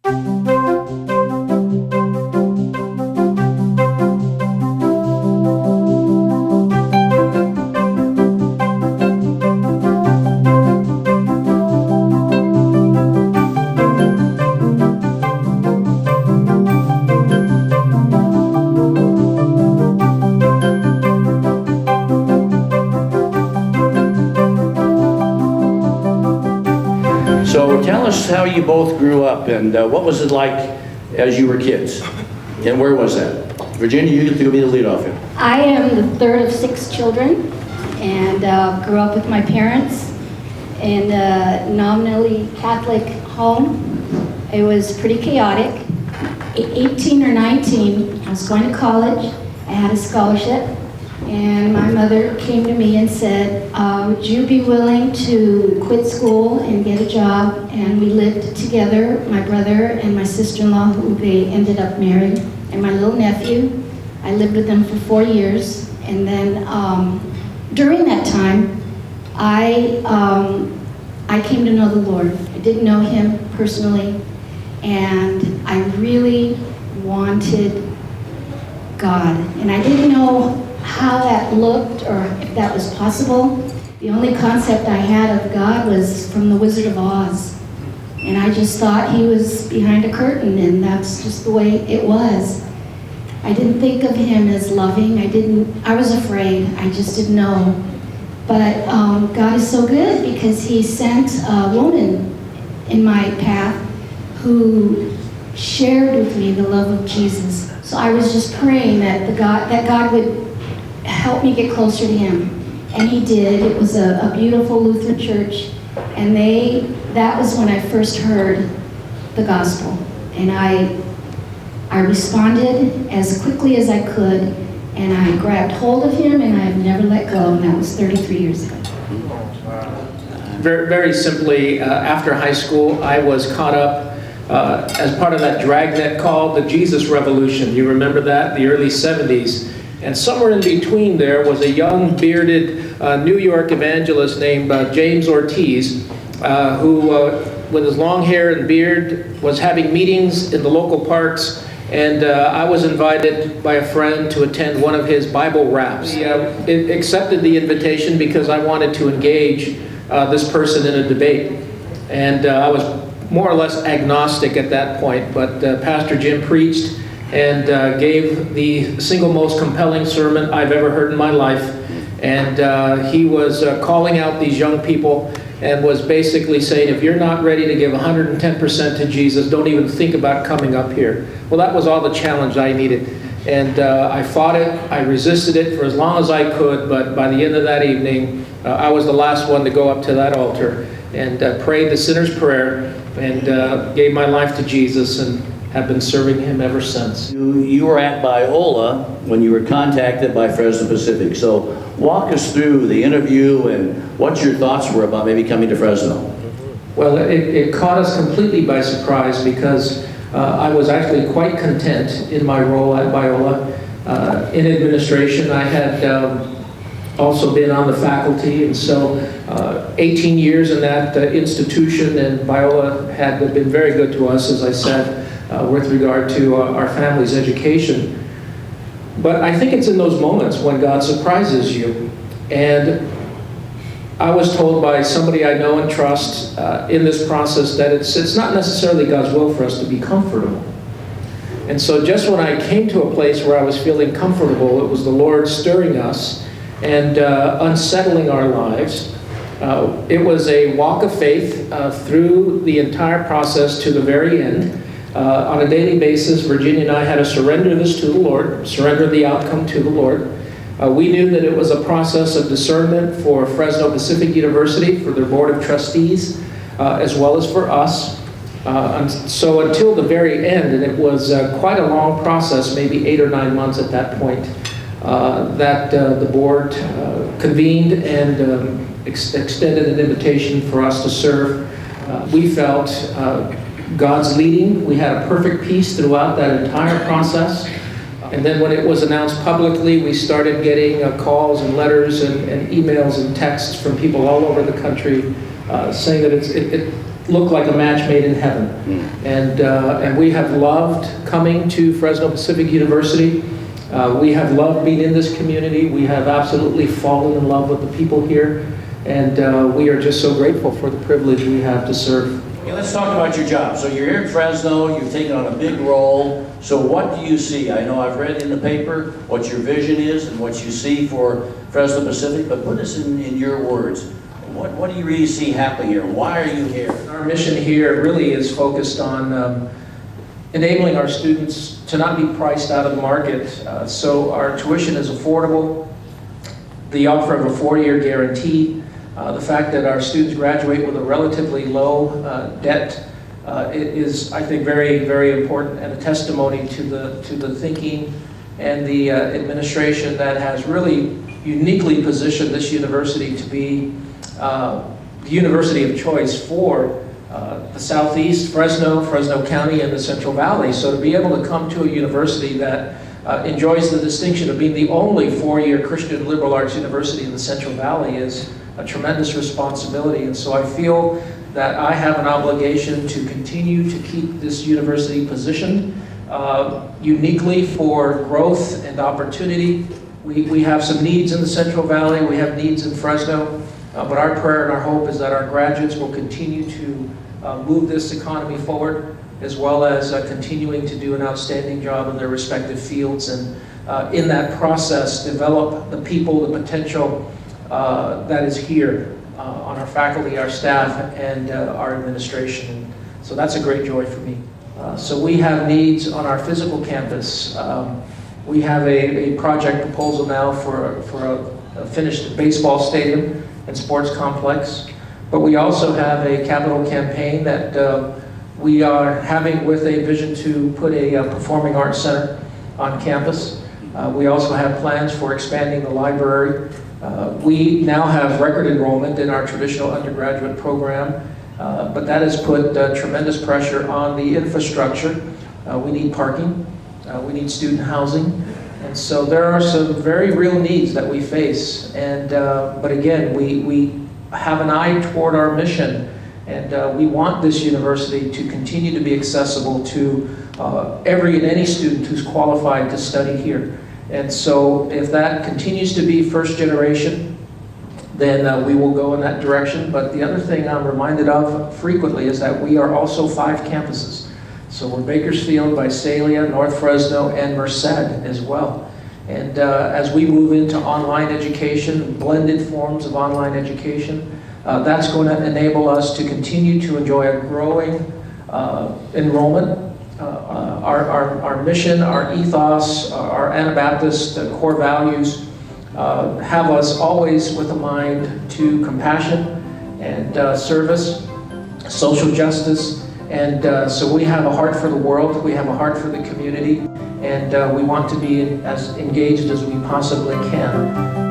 So tell us how you both grew up and what was it like as you were kids? And where was that? Virginia, you get to be the lead off here. I am the third of 6 children and grew up with my parents in a nominally Catholic home. It was pretty chaotic. At 18 or 19, I was going to college. I had a scholarship. And my mother came to me and said, would you be willing to quit school and get a job? And we lived together, my brother and my sister-in-law, who they ended up married, and my little nephew. I lived with them for 4 years. And then during that time, I came to know the Lord. I didn't know him personally, and I really wanted God. And I didn't know how that looked or if that was possible. The only concept I had of God was from the Wizard of Oz. And I just thought he was behind a curtain, and that's just the way it was. I didn't think of him as loving. I was afraid. I just didn't know. But God is so good because he sent a woman in my path who shared with me the love of Jesus. So I was just praying that God would help me get closer to him. And he did. It was a beautiful Lutheran church. And that was when I first heard the gospel. And I responded as quickly as I could. And I grabbed hold of him, and I've never let go. And that was 33 years ago. Very, very simply, after high school, I was caught up as part of that dragnet called the Jesus Revolution. You remember that? The early 70s. And somewhere in between there was a young, bearded New York evangelist named James Ortiz, who, with his long hair and beard, was having meetings in the local parks. And I was invited by a friend to attend one of his Bible raps. He accepted the invitation because I wanted to engage this person in a debate. And I was more or less agnostic at that point, but Pastor Jim preached and gave the single most compelling sermon I've ever heard in my life. And he was calling out these young people and was basically saying, if you're not ready to give 110% to Jesus, don't even think about coming up here. Well, that was all the challenge I needed. And I fought it, I resisted it for as long as I could, but by the end of that evening, I was the last one to go up to that altar and prayed the sinner's prayer and gave my life to Jesus and have been serving him ever since. You were at Biola when you were contacted by Fresno Pacific. So walk us through the interview and what your thoughts were about maybe coming to Fresno. Well, it caught us completely by surprise because I was actually quite content in my role at Biola. In administration, I had also been on the faculty, and so 18 years in that institution, and Biola had been very good to us, as I said, with regard to our family's education. But I think it's in those moments when God surprises you. And I was told by somebody I know and trust in this process that it's not necessarily God's will for us to be comfortable. And so just when I came to a place where I was feeling comfortable, it was the Lord stirring us and unsettling our lives. It was a walk of faith through the entire process to the very end. On a daily basis, Virginia and I had to surrender this to the Lord, surrender the outcome to the Lord. We knew that it was a process of discernment for Fresno Pacific University, for their board of trustees, as well as for us. And so until the very end, and it was quite a long process, maybe 8 or 9 months at that point, that the board convened and extended an invitation for us to serve. We felt God's leading. We had a perfect peace throughout that entire process. And then when it was announced publicly, we started getting calls and letters and emails and texts from people all over the country saying that look like a match made in heaven. And we have loved coming to Fresno Pacific University. We have loved being in this community. We have absolutely fallen in love with the people here. And we are just so grateful for the privilege we have to serve. Okay, let's talk about your job. So you're here in Fresno, you've taken on a big role. So what do you see? I know I've read in the paper what your vision is and what you see for Fresno Pacific, but put this in your words. What do you really see happening here? Why are you here? Our mission here really is focused on enabling our students to not be priced out of the market. So our tuition is affordable, the offer of a 4-year guarantee, the fact that our students graduate with a relatively low debt is, I think, very, very important, and a testimony to the thinking and the administration that has really uniquely positioned this university to be the university of choice for the Southeast, Fresno County, and the Central Valley. So to be able to come to a university that enjoys the distinction of being the only 4-year Christian liberal arts university in the Central Valley is a tremendous responsibility. And so I feel that I have an obligation to continue to keep this university positioned uniquely for growth and opportunity. We have some needs in the Central Valley, we have needs in Fresno, but our prayer and our hope is that our graduates will continue to move this economy forward, as well as continuing to do an outstanding job in their respective fields, and in that process develop the people, the potential that is here on our faculty, our staff, and our administration. And so that's a great joy for me. So we have needs on our physical campus. We have a project proposal now for a finished baseball stadium and sports complex. But we also have a capital campaign that we are having with a vision to put a performing arts center on campus. We also have plans for expanding the library. We now have record enrollment in our traditional undergraduate program, but that has put tremendous pressure on the infrastructure. We need parking, we need student housing, and so there are some very real needs that we face. And but again, we have an eye toward our mission, and we want this university to continue to be accessible to every and any student who's qualified to study here. And so if that continues to be first generation, then we will go in that direction. But the other thing I'm reminded of frequently is that we are also 5 campuses. So we're Bakersfield, Visalia, North Fresno, and Merced as well. And as we move into online education, blended forms of online education, that's going to enable us to continue to enjoy a growing enrollment. Our mission, our ethos, our Anabaptist core values have us always with a mind to compassion and service, social justice, and so we have a heart for the world, we have a heart for the community, and we want to be as engaged as we possibly can.